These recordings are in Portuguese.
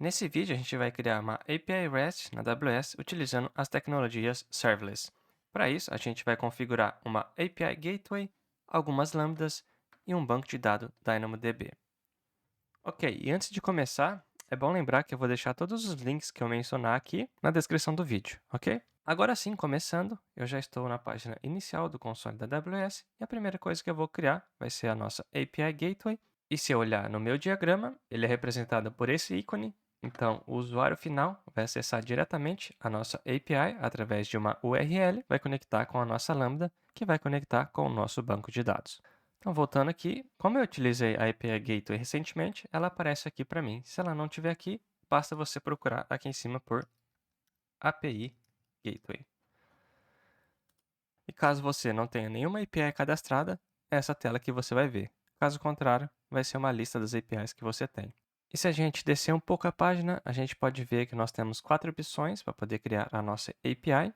Nesse vídeo, a gente vai criar uma API REST na AWS utilizando as tecnologias serverless. Para isso, a gente vai configurar uma API Gateway, algumas lambdas e um banco de dados DynamoDB. Ok, e antes de começar, é bom lembrar que eu vou deixar todos os links que eu mencionar aqui na descrição do vídeo, ok? Agora sim, começando, eu já estou na página inicial do console da AWS e a primeira coisa que eu vou criar vai ser a nossa API Gateway. E se eu olhar no meu diagrama, ele é representado por esse ícone. Então, o usuário final vai acessar diretamente a nossa API através de uma URL, vai conectar com a nossa Lambda, que vai conectar com o nosso banco de dados. Então, voltando aqui, como eu utilizei a API Gateway recentemente, ela aparece aqui para mim. Se ela não estiver aqui, basta você procurar aqui em cima por API Gateway. E caso você não tenha nenhuma API cadastrada, é essa tela que você vai ver. Caso contrário, vai ser uma lista das APIs que você tem. E se a gente descer um pouco a página, a gente pode ver que nós temos 4 opções para poder criar a nossa API.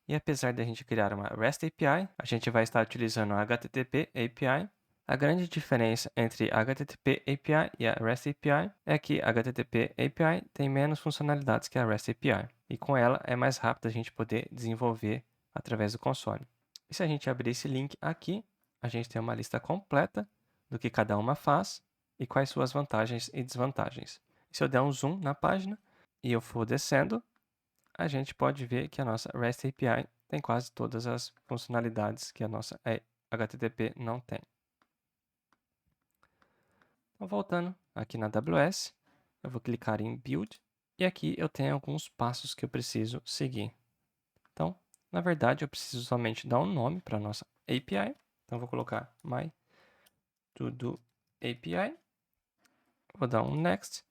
E apesar de a gente criar uma REST API, a gente vai estar utilizando a HTTP API. A grande diferença entre a HTTP API e a REST API é que a HTTP API tem menos funcionalidades que a REST API. E com ela é mais rápido a gente poder desenvolver através do console. E se a gente abrir esse link aqui, a gente tem uma lista completa do que cada uma faz e quais suas vantagens e desvantagens. E se eu der um zoom na página e eu for descendo, a gente pode ver que a nossa REST API tem quase todas as funcionalidades que a nossa HTTP não tem. Então, voltando aqui na AWS, eu vou clicar em Build e aqui eu tenho alguns passos que eu preciso seguir. Então, na verdade, eu preciso somente dar um nome para a nossa API. Então, eu vou colocar My To Do API. Vou dar um Next.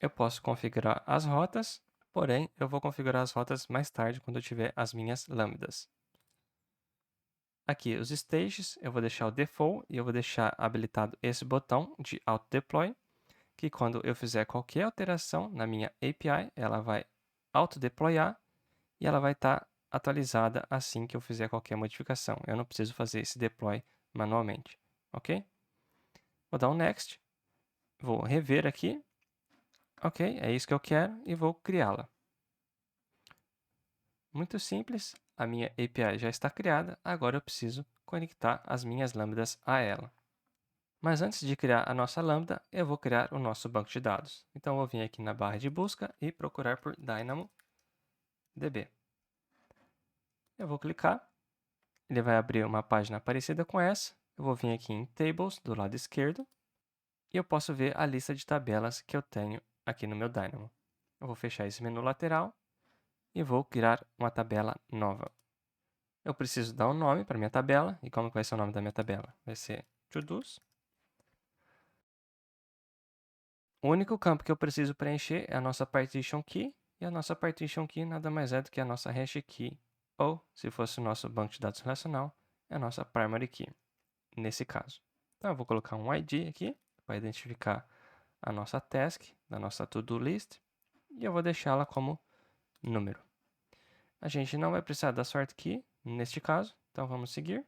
Eu posso configurar as rotas, porém, eu vou configurar as rotas mais tarde quando eu tiver as minhas lambdas. Aqui, os stages, eu vou deixar o default e eu vou deixar habilitado esse botão de Auto Deploy, que quando eu fizer qualquer alteração na minha API, ela vai auto-deployar e ela vai estar atualizada assim que eu fizer qualquer modificação. Eu não preciso fazer esse deploy manualmente, ok? Vou dar um Next, vou rever aqui, ok, é isso que eu quero e vou criá-la. Muito simples, a minha API já está criada, agora eu preciso conectar as minhas lambdas a ela. Mas antes de criar a nossa lambda, eu vou criar o nosso banco de dados. Então, eu vou vir aqui na barra de busca e procurar por DynamoDB. Eu vou clicar, ele vai abrir uma página parecida com essa. Eu vou vir aqui em Tables, do lado esquerdo, e eu posso ver a lista de tabelas que eu tenho aqui no meu Dynamo. Eu vou fechar esse menu lateral e vou criar uma tabela nova. Eu preciso dar um nome para minha tabela, e como vai ser o nome da minha tabela? Vai ser To-Dos. O único campo que eu preciso preencher é a nossa partition key, e a nossa partition key nada mais é do que a nossa hash key, ou, se fosse o nosso banco de dados relacional, é a nossa primary key, nesse caso. Então, eu vou colocar um ID aqui, para identificar a nossa task, da nossa to-do list, e eu vou deixá-la como número. A gente não vai precisar da sort key, neste caso, então vamos seguir.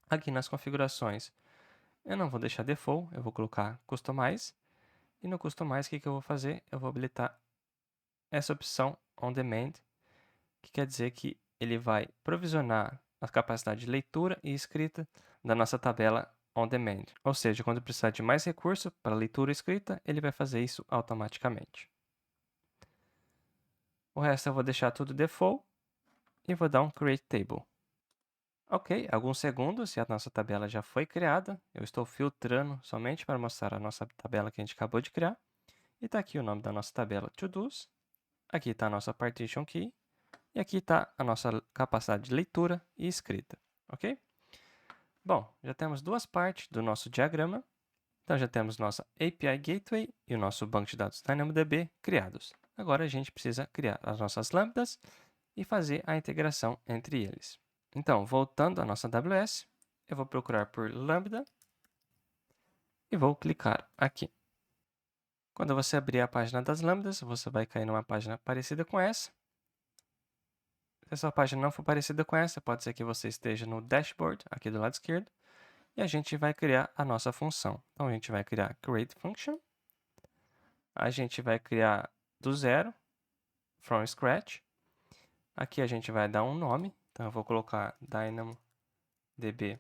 Aqui nas configurações, eu não vou deixar default, eu vou colocar customize. E no Customize, o que eu vou fazer? Eu vou habilitar essa opção On Demand, que quer dizer que ele vai provisionar a capacidade de leitura e escrita da nossa tabela On Demand. Ou seja, quando precisar de mais recurso para leitura e escrita, ele vai fazer isso automaticamente. O resto eu vou deixar tudo default e vou dar um Create Table. Ok, alguns segundos e a nossa tabela já foi criada. Eu estou filtrando somente para mostrar a nossa tabela que a gente acabou de criar. E está aqui o nome da nossa tabela To-Dos. Aqui está a nossa partition key. E aqui está a nossa capacidade de leitura e escrita. Ok? Bom, já temos duas partes do nosso diagrama. Então já temos nossa API Gateway e o nosso banco de dados DynamoDB criados. Agora a gente precisa criar as nossas lambdas e fazer a integração entre eles. Então, voltando à nossa AWS, eu vou procurar por lambda e vou clicar aqui. Quando você abrir a página das lambdas, você vai cair numa página parecida com essa. Se a sua página não for parecida com essa, pode ser que você esteja no dashboard, aqui do lado esquerdo, e a gente vai criar a nossa função. Então, a gente vai criar create function. a gente vai criar do zero, from scratch. Aqui a gente vai dar um nome, então eu vou colocar DynamoDB-getItem,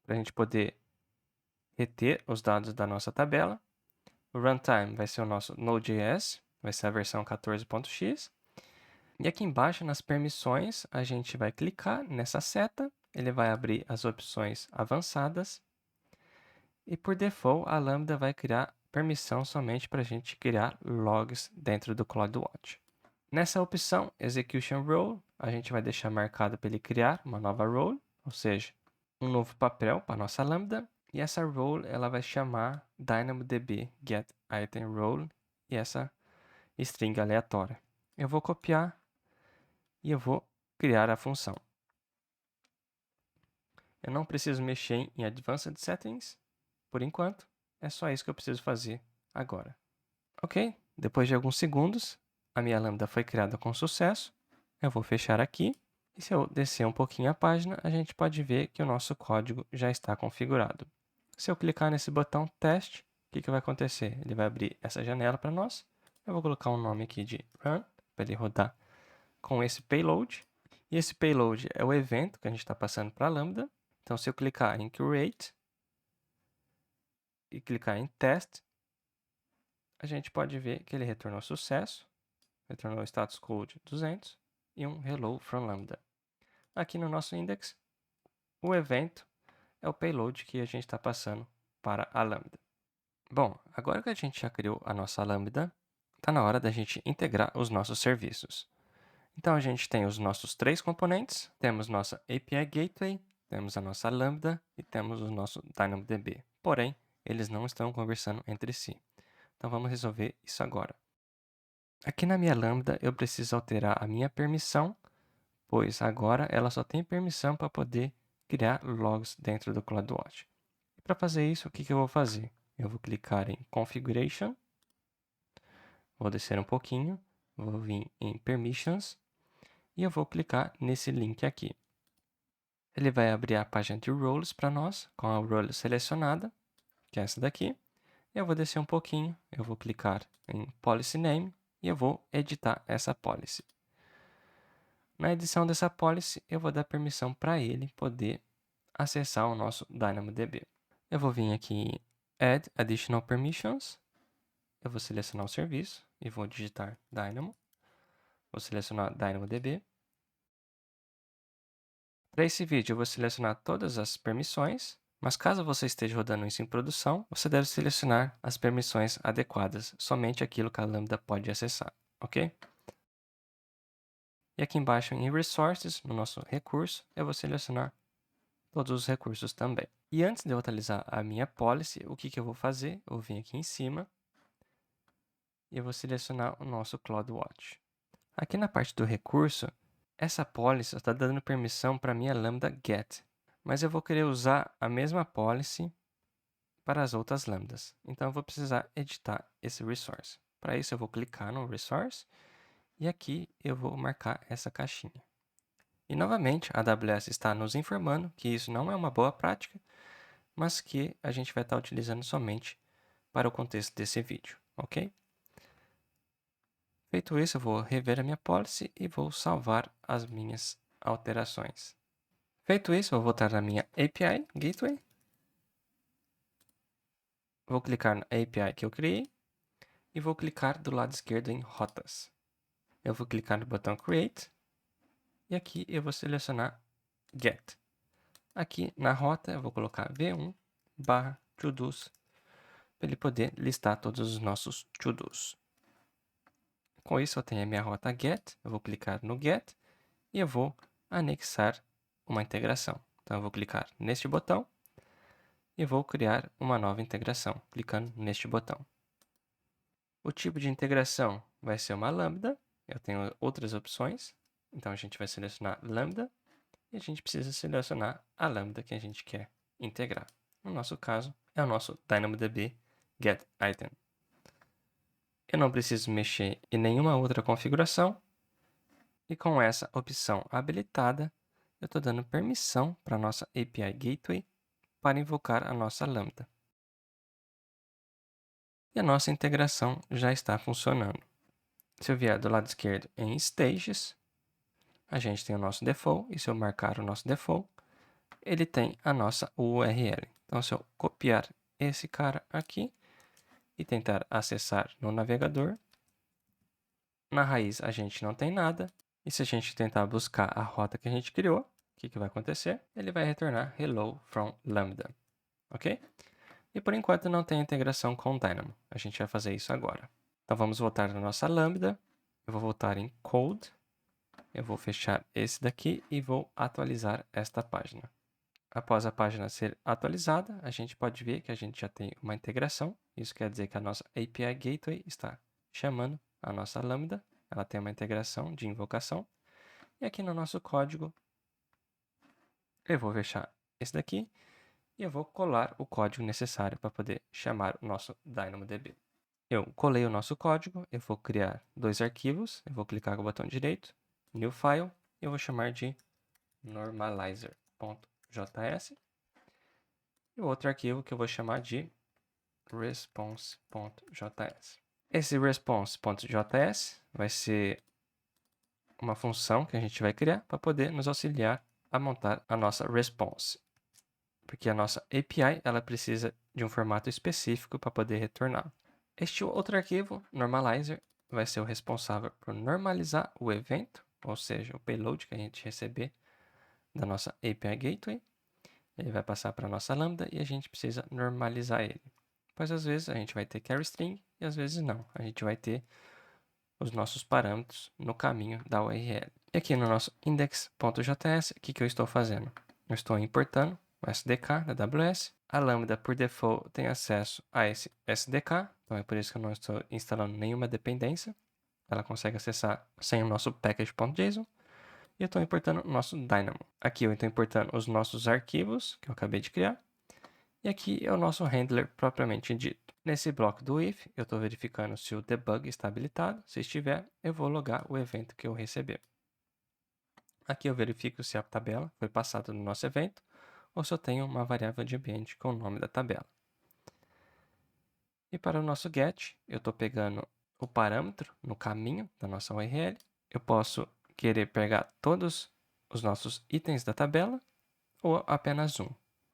para a gente poder reter os dados da nossa tabela. O runtime vai ser o nosso Node.js, vai ser a versão 14.x. E aqui embaixo, nas permissões, a gente vai clicar nessa seta, ele vai abrir as opções avançadas. E por default, a Lambda vai criar permissão somente para a gente criar logs dentro do CloudWatch. Nessa opção, Execution Role, a gente vai deixar marcado para ele criar uma nova role, ou seja, um novo papel para a nossa Lambda. E essa role ela vai chamar DynamoDB getItemRole e essa string aleatória. Eu vou copiar e eu vou criar a função. Eu não preciso mexer em Advanced Settings, por enquanto. É só isso que eu preciso fazer agora. Ok, depois de alguns segundos, a minha lambda foi criada com sucesso. Eu vou fechar aqui. E se eu descer um pouquinho a página, a gente pode ver que o nosso código já está configurado. Se eu clicar nesse botão teste, o que vai acontecer? Ele vai abrir essa janela para nós. Eu vou colocar um nome aqui de run, para ele rodar com esse payload. E esse payload é o evento que a gente está passando para a lambda. Então, se eu clicar em create e clicar em test, a gente pode ver que ele retornou sucesso, retornou status code 200 e um hello from lambda. Aqui no nosso index, o evento é o payload que a gente está passando para a lambda. Bom, agora que a gente já criou a nossa lambda, está na hora da gente integrar os nossos serviços. Então, a gente tem os nossos três componentes, temos nossa API Gateway, temos a nossa lambda e temos o nosso DynamoDB. Porém, eles não estão conversando entre si. Então, vamos resolver isso agora. Aqui na minha lambda, eu preciso alterar a minha permissão, pois agora ela só tem permissão para poder criar logs dentro do CloudWatch. E para fazer isso, o que eu vou fazer? Eu vou clicar em Configuration, vou descer um pouquinho, vou vir em Permissions e eu vou clicar nesse link aqui. Ele vai abrir a página de roles para nós, com a role selecionada, que é essa daqui. Eu vou descer um pouquinho, eu vou clicar em Policy Name e eu vou editar essa policy. Na edição dessa policy, eu vou dar permissão para ele poder acessar o nosso DynamoDB. Eu vou vir aqui em Add Additional Permissions. Eu vou selecionar o serviço e vou digitar Dynamo. Vou selecionar DynamoDB. Para esse vídeo, eu vou selecionar todas as permissões, mas caso você esteja rodando isso em produção, você deve selecionar as permissões adequadas, somente aquilo que a Lambda pode acessar, ok? E aqui embaixo em Resources, no nosso recurso, eu vou selecionar todos os recursos também. E antes de eu atualizar a minha policy, o que eu vou fazer? Eu vou vir aqui em cima e eu vou selecionar o nosso CloudWatch. Aqui na parte do recurso, essa policy está dando permissão para a minha lambda get, mas eu vou querer usar a mesma policy para as outras lambdas. Então, eu vou precisar editar esse resource. Para isso, eu vou clicar no resource e aqui eu vou marcar essa caixinha. E novamente, a AWS está nos informando que isso não é uma boa prática, mas que a gente vai estar utilizando somente para o contexto desse vídeo, ok? Feito isso, eu vou rever a minha policy e vou salvar as minhas alterações. Feito isso, eu vou voltar na minha API Gateway. Vou clicar na API que eu criei e vou clicar do lado esquerdo em Rotas. Eu vou clicar no botão Create e aqui eu vou selecionar Get. Aqui na rota eu vou colocar v1/todos para ele poder listar todos os nossos to-dos. Com isso eu tenho a minha rota Get, eu vou clicar no Get e eu vou anexar uma integração. Então eu vou clicar neste botão e vou criar uma nova integração, clicando neste botão. O tipo de integração vai ser uma lambda, eu tenho outras opções, então a gente vai selecionar lambda e a gente precisa selecionar a lambda que a gente quer integrar. No nosso caso, é o nosso DynamoDB getItem. Eu não preciso mexer em nenhuma outra configuração e com essa opção habilitada, eu estou dando permissão para a nossa API Gateway para invocar a nossa lambda. e a nossa integração já está funcionando. Se eu vier do lado esquerdo em Stages, a gente tem o nosso default, e se eu marcar o nosso default, ele tem a nossa URL. Então, se eu copiar esse cara aqui e tentar acessar no navegador, na raiz a gente não tem nada, e se a gente tentar buscar a rota que a gente criou, o que vai acontecer? Ele vai retornar Hello from Lambda, ok? E por enquanto não tem integração com o Dynamo. A gente vai fazer isso agora. Então vamos voltar na nossa Lambda. Eu vou voltar em Code. Eu vou fechar esse daqui e vou atualizar esta página. Após a página ser atualizada, a gente pode ver que a gente já tem uma integração. Isso quer dizer que a nossa API Gateway está chamando a nossa Lambda. Ela tem uma integração de invocação. E aqui no nosso código, eu vou fechar esse daqui e eu vou colar o código necessário para poder chamar o nosso DynamoDB. Eu colei o nosso código, eu vou criar dois arquivos, eu vou clicar com o botão direito, New File, e eu vou chamar de normalizer.js, e o outro arquivo que eu vou chamar de response.js. Esse response.js vai ser uma função que a gente vai criar para poder nos auxiliar a montar a nossa response. Porque a nossa API ela precisa de um formato específico para poder retornar. Este outro arquivo, normalizer, vai ser o responsável por normalizar o evento, ou seja, o payload que a gente receber da nossa API Gateway. Ele vai passar para a nossa Lambda e a gente precisa normalizar ele. Pois às vezes a gente vai ter carry string e às vezes não. A gente vai ter os nossos parâmetros no caminho da URL. E aqui no nosso index.js, o que eu estou fazendo? Eu estou importando o SDK da AWS. A Lambda, por default, tem acesso a esse SDK. Então é por isso que eu não estou instalando nenhuma dependência. Ela consegue acessar sem o nosso package.json. E eu estou importando o nosso Dynamo. Aqui eu estou importando os nossos arquivos que eu acabei de criar. E aqui é o nosso handler propriamente dito. Nesse bloco do if, eu estou verificando se o debug está habilitado. Se estiver, eu vou logar o evento que eu receber. Aqui eu verifico se a tabela foi passada no nosso evento ou se eu tenho uma variável de ambiente com o nome da tabela. E para o nosso get, eu estou pegando o parâmetro no caminho da nossa URL. Eu posso querer pegar todos os nossos itens da tabela ou apenas um.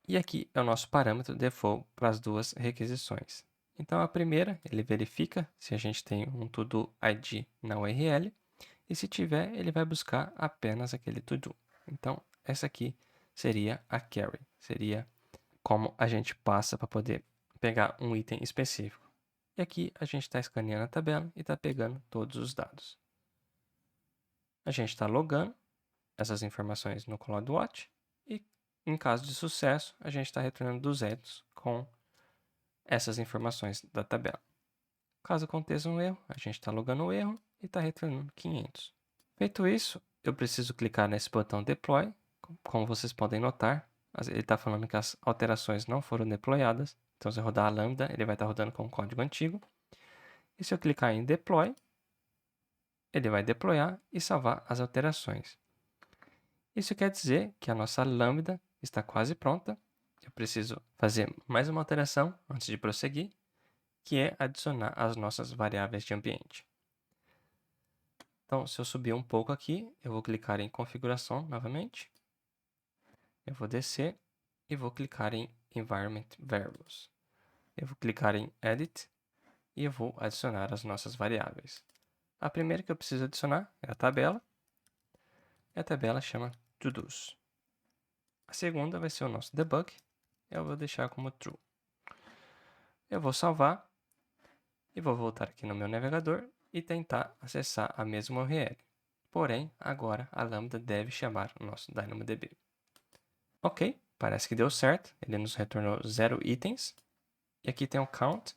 E aqui é o nosso parâmetro default para as duas requisições. Então, a primeira, ele verifica se a gente tem um to-do ID na URL. E se tiver, ele vai buscar apenas aquele to-do. Então, essa aqui seria a query. Seria como a gente passa para poder pegar um item específico. E aqui a gente está escaneando a tabela e está pegando todos os dados. A gente está logando essas informações no CloudWatch e, em caso de sucesso, a gente está retornando 200 com essas informações da tabela. Caso aconteça um erro, a gente está logando o erro e está retornando 500. Feito isso, eu preciso clicar nesse botão Deploy. Como vocês podem notar, ele está falando que as alterações não foram deployadas. Então, se eu rodar a Lambda, ele vai estar rodando com o código antigo. E se eu clicar em Deploy, ele vai deployar e salvar as alterações. Isso quer dizer que a nossa Lambda está quase pronta. Eu preciso fazer mais uma alteração antes de prosseguir, que é adicionar as nossas variáveis de ambiente. Então, se eu subir um pouco aqui, eu vou clicar em configuração novamente. Eu vou descer e vou clicar em Environment Variables. Eu vou clicar em Edit e eu vou adicionar as nossas variáveis. A primeira que eu preciso adicionar é a tabela. E a tabela chama ToDo's. A segunda vai ser o nosso debug. Eu vou deixar como True. Eu vou salvar e vou voltar aqui no meu navegador e tentar acessar a mesma URL. Porém, agora a Lambda deve chamar o nosso DynamoDB. Ok, parece que deu certo. Ele nos retornou 0 itens. E aqui tem o count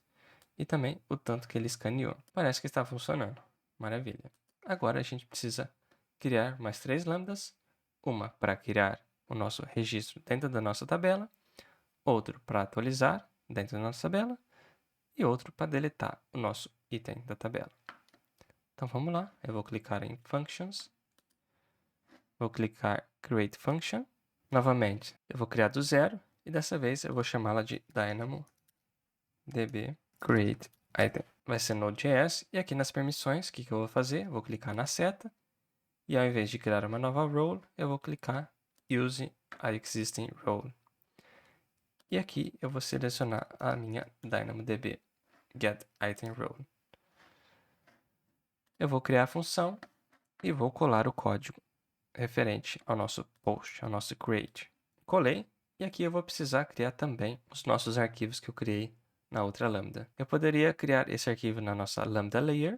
e também o tanto que ele escaneou. Parece que está funcionando. Maravilha. Agora a gente precisa criar mais 3 lambdas. Uma para criar o nosso registro dentro da nossa tabela. Outro para atualizar dentro da nossa tabela. E outro para deletar o nosso item da tabela. Então vamos lá. Eu vou clicar em Functions. Vou clicar Create Function. Novamente, eu vou criar do zero. E dessa vez eu vou chamá-la de DynamoDB Create item vai ser Node.js. E aqui nas permissões, o que eu vou fazer? Eu vou clicar na seta. E ao invés de criar uma nova role, eu vou clicar Use a Existing Role. E aqui eu vou selecionar a minha DynamoDB getItemRole. Eu vou criar a função e vou colar o código referente ao nosso post, ao nosso create. Colei, e aqui eu vou precisar criar também os nossos arquivos que eu criei na outra lambda. Eu poderia criar esse arquivo na nossa lambda layer,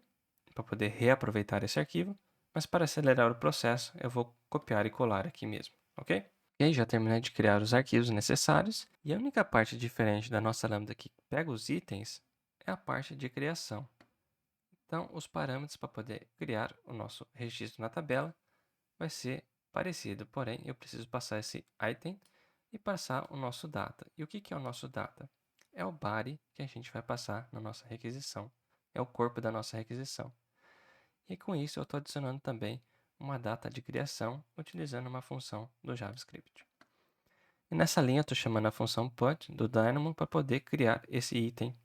para poder reaproveitar esse arquivo, mas para acelerar o processo, eu vou copiar e colar aqui mesmo, ok? E aí já terminei de criar os arquivos necessários, e a única parte diferente da nossa lambda que pega os itens é a parte de criação. Então, os parâmetros para poder criar o nosso registro na tabela vai ser parecido, porém eu preciso passar esse item e passar o nosso data. E o que é o nosso data? É o body que a gente vai passar na nossa requisição, é o corpo da nossa requisição. E com isso eu estou adicionando também uma data de criação utilizando uma função do JavaScript. E nessa linha eu estou chamando a função put do Dynamo para poder criar esse item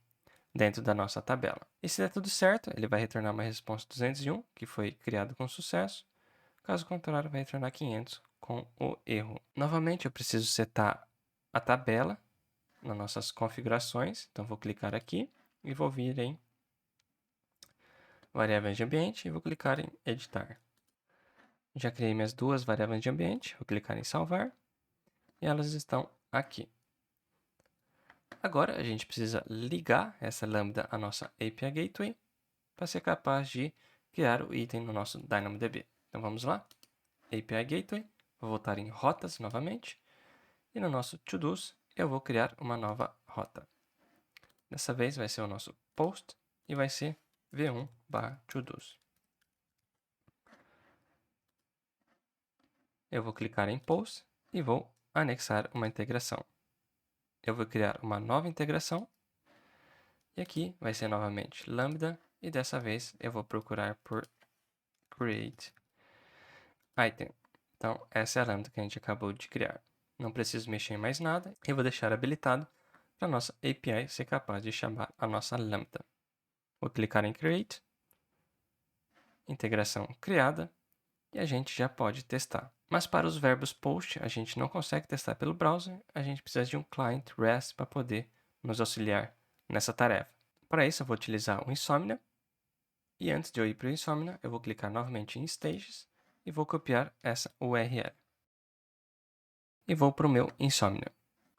dentro da nossa tabela. E se der tudo certo, ele vai retornar uma resposta 201, que foi criado com sucesso. Caso contrário, vai retornar 500 com o erro. Novamente, eu preciso setar a tabela nas nossas configurações. Então, vou clicar aqui e vou vir em variáveis de ambiente e vou clicar em editar. Já criei minhas duas variáveis de ambiente, vou clicar em salvar e elas estão aqui. Agora, a gente precisa ligar essa lambda à nossa API Gateway para ser capaz de criar o item no nosso DynamoDB. Então, vamos lá. API Gateway, vou voltar em rotas novamente. E no nosso To-Dos, eu vou criar uma nova rota. Dessa vez vai ser o nosso post e vai ser v1/todos. Eu vou clicar em post e vou anexar uma integração. Eu vou criar uma nova integração. E aqui vai ser novamente lambda. E dessa vez eu vou procurar por create item. Então, essa é a lambda que a gente acabou de criar. Não preciso mexer em mais nada. E vou deixar habilitado para a nossa API ser capaz de chamar a nossa lambda. Vou clicar em create. Integração criada. E a gente já pode testar. Mas para os verbos post, a gente não consegue testar pelo browser. A gente precisa de um client REST para poder nos auxiliar nessa tarefa. Para isso, eu vou utilizar o Insomnia. E antes de eu ir para o Insomnia, eu vou clicar novamente em Stages e vou copiar essa URL. E vou para o meu Insomnia.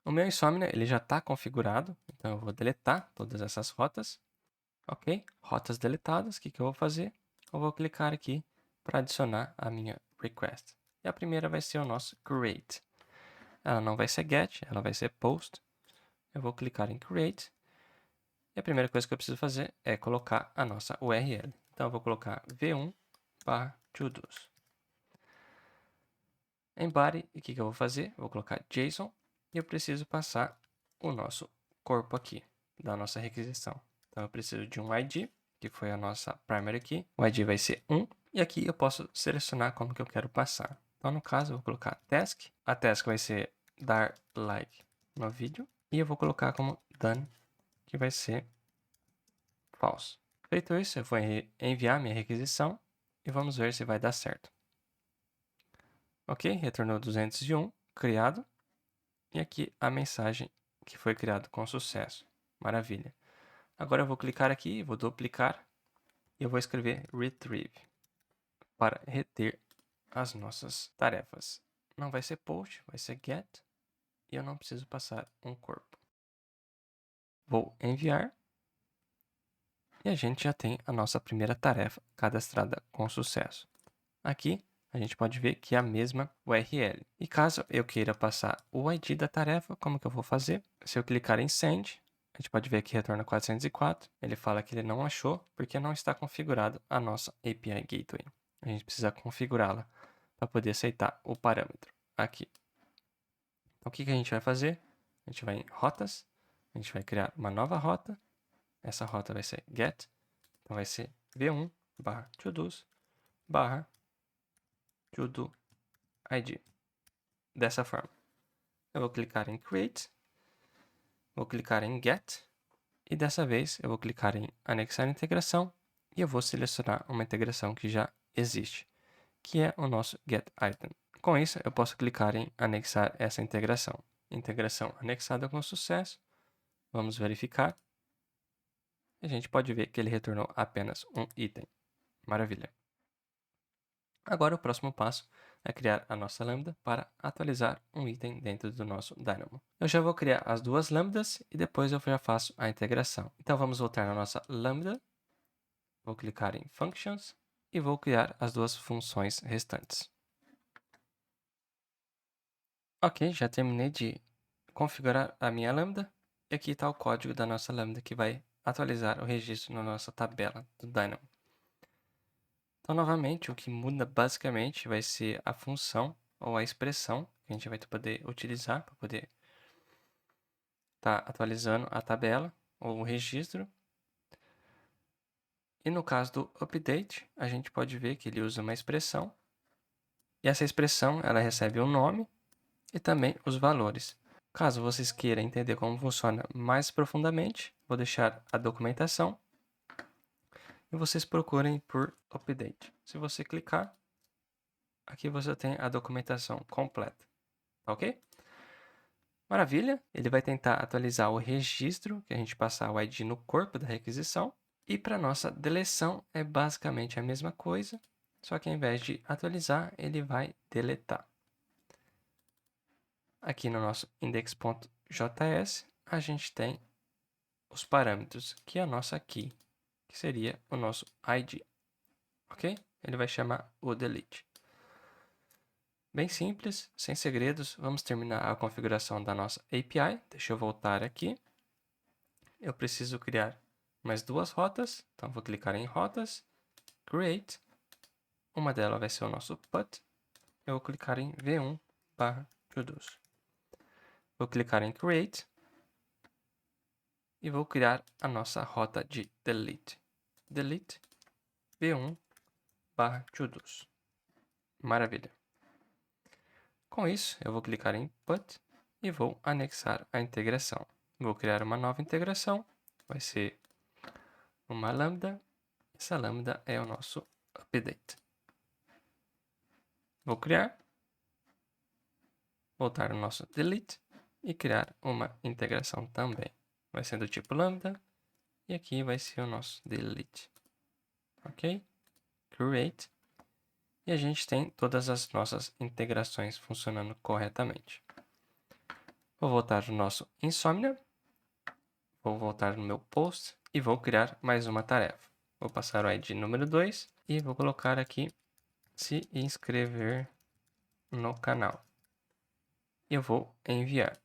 O meu Insomnia ele já está configurado, então eu vou deletar todas essas rotas. Ok? Rotas deletadas, o que eu vou fazer? Eu vou clicar aqui para adicionar a minha request. E a primeira vai ser o nosso create. Ela não vai ser get, ela vai ser post. Eu vou clicar em create. E a primeira coisa que eu preciso fazer é colocar a nossa URL. Então, eu vou colocar v1/todos. Em body, o que eu vou fazer? Eu vou colocar JSON e eu preciso passar o nosso corpo aqui, da nossa requisição. Então, eu preciso de um ID, que foi a nossa primary key. O ID vai ser 1. E aqui eu posso selecionar como que eu quero passar. Então, no caso, eu vou colocar task. A task vai ser dar like no vídeo. E eu vou colocar como done, que vai ser false. Feito isso, eu vou enviar minha requisição e vamos ver se vai dar certo. Ok, retornou 201, criado. E aqui a mensagem que foi criada com sucesso. Maravilha. Agora eu vou clicar aqui, vou duplicar e eu vou escrever retrieve para reter as nossas tarefas. Não vai ser post, vai ser get e eu não preciso passar um corpo. Vou enviar e a gente já tem a nossa primeira tarefa cadastrada com sucesso. Aqui a gente pode ver que é a mesma URL. E caso eu queira passar o ID da tarefa, como que eu vou fazer? Se eu clicar em Send, a gente pode ver que retorna 404. Ele fala que ele não achou porque não está configurado a nossa API Gateway. A gente precisa configurá-la para poder aceitar o parâmetro aqui. Então, o que a gente vai fazer? A gente vai em rotas, a gente vai criar uma nova rota. Essa rota vai ser get, então vai ser v1/todos/ todo ID. Dessa forma. Eu vou clicar em create, vou clicar em get E dessa vez eu vou clicar em anexar integração e eu vou selecionar uma integração que já existe, que é o nosso getItem. Com isso, eu posso clicar em anexar essa integração. Integração anexada com sucesso. Vamos verificar. A gente pode ver que ele retornou apenas um item. Maravilha. Agora o próximo passo é criar a nossa lambda para atualizar um item dentro do nosso Dynamo. Eu já vou criar as duas lambdas e depois eu já faço a integração. Então vamos voltar na nossa lambda. Vou clicar em Functions e vou criar as duas funções restantes. Ok, já terminei de configurar a minha lambda. E aqui está o código da nossa lambda que vai atualizar o registro na nossa tabela do Dynamo. Então, novamente, o que muda basicamente vai ser a função ou a expressão que a gente vai poder utilizar para poder estar atualizando a tabela ou o registro. E no caso do update, a gente pode ver que ele usa uma expressão. E essa expressão ela recebe um nome e também os valores. Caso vocês queiram entender como funciona mais profundamente, vou deixar a documentação e vocês procurem por update. Se você clicar, aqui você tem a documentação completa, ok? Maravilha, ele vai tentar atualizar o registro, que a gente passar o ID no corpo da requisição. E para nossa deleção é basicamente a mesma coisa, só que ao invés de atualizar, ele vai deletar. Aqui no nosso index.js, a gente tem os parâmetros, que é a nossa key, que seria o nosso ID, ok? Ele vai chamar o delete. Bem simples, sem segredos, vamos terminar a configuração da nossa API. Deixa eu voltar aqui. Eu preciso criar mais duas rotas, então vou clicar em rotas, create. Uma delas vai ser o nosso put. Eu vou clicar em v1/produce. Vou clicar em create e vou criar a nossa rota de delete. Delete v1/produce. Maravilha. Com isso, eu vou clicar em put e vou anexar a integração. Vou criar uma nova integração, vai ser uma lambda. Essa lambda é o nosso update. Vou criar, voltar no nosso delete e criar uma integração também. Vai ser do tipo lambda e aqui vai ser o nosso delete. Ok? Create. E a gente tem todas as nossas integrações funcionando corretamente. Vou voltar no nosso Insomnia. Vou voltar no meu post e vou criar mais uma tarefa. Vou passar o ID número 2 e vou colocar aqui se inscrever no canal. Eu vou enviar.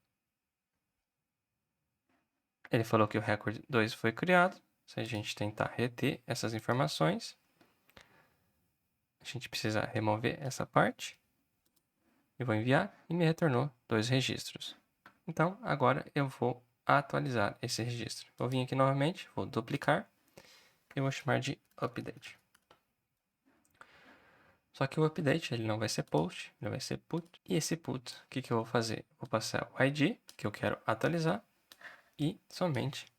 Ele falou que o recorde 2 foi criado. Se a gente tentar reter essas informações, a gente precisa remover essa parte. Eu vou enviar e me retornou 2 registros. Então, agora eu vou atualizar esse registro. Vou vir aqui novamente, vou duplicar e vou chamar de update. Só que o update ele não vai ser post, ele vai ser put. E esse put, o que eu vou fazer? Vou passar o ID, que eu quero atualizar, e somente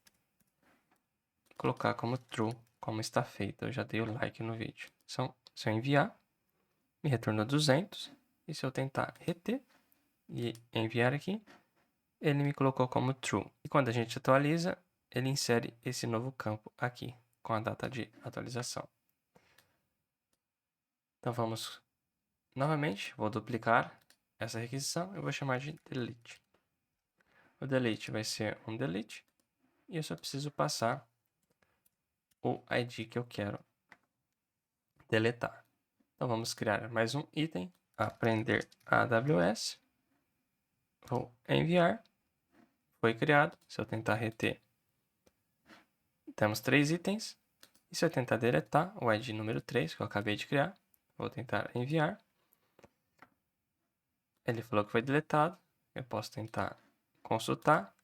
colocar como true, como está feito. Eu já dei o like no vídeo. Então, se eu enviar, me retornou 200. E se eu tentar reter e enviar aqui, ele me colocou como true. E quando a gente atualiza, ele insere esse novo campo aqui, com a data de atualização. Então vamos novamente, vou duplicar essa requisição e vou chamar de delete. O delete vai ser um delete e eu só preciso passar o ID que eu quero deletar. Então vamos criar mais um item, aprender AWS. Vou enviar. Foi criado. Se eu tentar reter, temos 3 itens. E se eu tentar deletar o ID número 3 que eu acabei de criar, vou tentar enviar. Ele falou que foi deletado. Eu posso tentar consultar.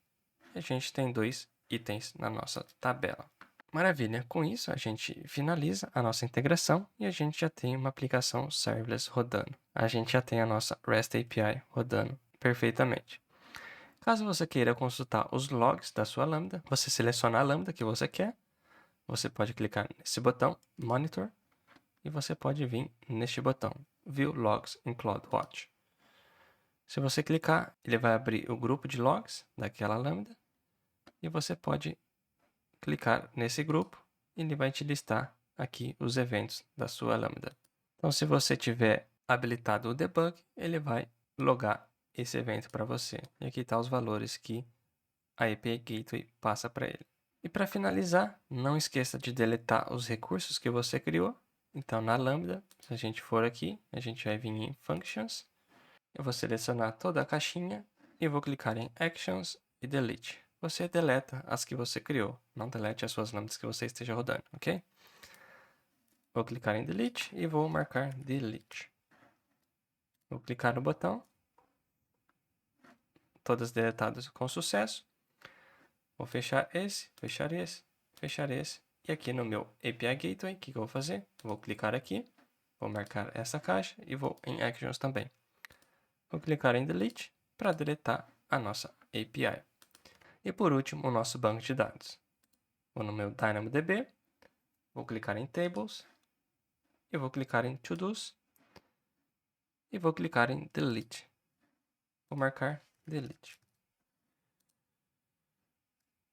E a gente tem 2 itens na nossa tabela. Maravilha, com isso a gente finaliza a nossa integração e a gente já tem uma aplicação serverless rodando. A gente já tem a nossa REST API rodando perfeitamente. Caso você queira consultar os logs da sua Lambda, você seleciona a Lambda que você quer, você pode clicar nesse botão, Monitor, e você pode vir neste botão, View Logs in CloudWatch. Se você clicar, ele vai abrir o grupo de logs daquela Lambda, e você pode clicar nesse grupo, e ele vai te listar aqui os eventos da sua Lambda. Então, se você tiver habilitado o debug, ele vai logar esse evento para você. E aqui estão os valores que a API Gateway passa para ele. E para finalizar, não esqueça de deletar os recursos que você criou. Então, na Lambda, se a gente for aqui, a gente vai vir em Functions. Eu vou selecionar toda a caixinha e vou clicar em Actions e Delete. Você deleta as que você criou, não delete as suas lambdas que você esteja rodando, ok? Vou clicar em Delete e vou marcar Delete. Vou clicar no botão. Todas deletadas com sucesso. Vou fechar esse, fechar esse, fechar esse. E aqui no meu API Gateway, o que eu vou fazer? Vou clicar aqui, vou marcar essa caixa e vou em Actions também. Vou clicar em Delete para deletar a nossa API. E por último, o nosso banco de dados. Vou no meu DynamoDB, vou clicar em Tables, e vou clicar em To-Dos, e vou clicar em Delete. Vou marcar Delete.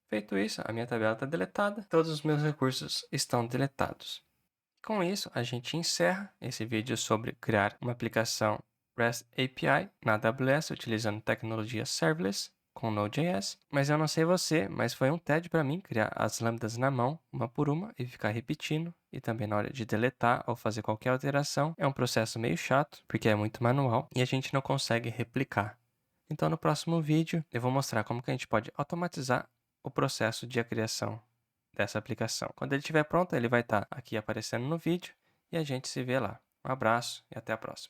Feito isso, a minha tabela está deletada, todos os meus recursos estão deletados. Com isso, a gente encerra esse vídeo sobre criar uma aplicação REST API na AWS utilizando tecnologia serverless com Node.js. Mas eu não sei você, mas foi um tédio para mim criar as lambdas na mão, uma por uma, e ficar repetindo. E também na hora de deletar ou fazer qualquer alteração, é um processo meio chato, porque é muito manual e a gente não consegue replicar. Então no próximo vídeo eu vou mostrar como que a gente pode automatizar o processo de criação dessa aplicação. Quando ele estiver pronto, ele vai estar aqui aparecendo no vídeo e a gente se vê lá. Um abraço e até a próxima.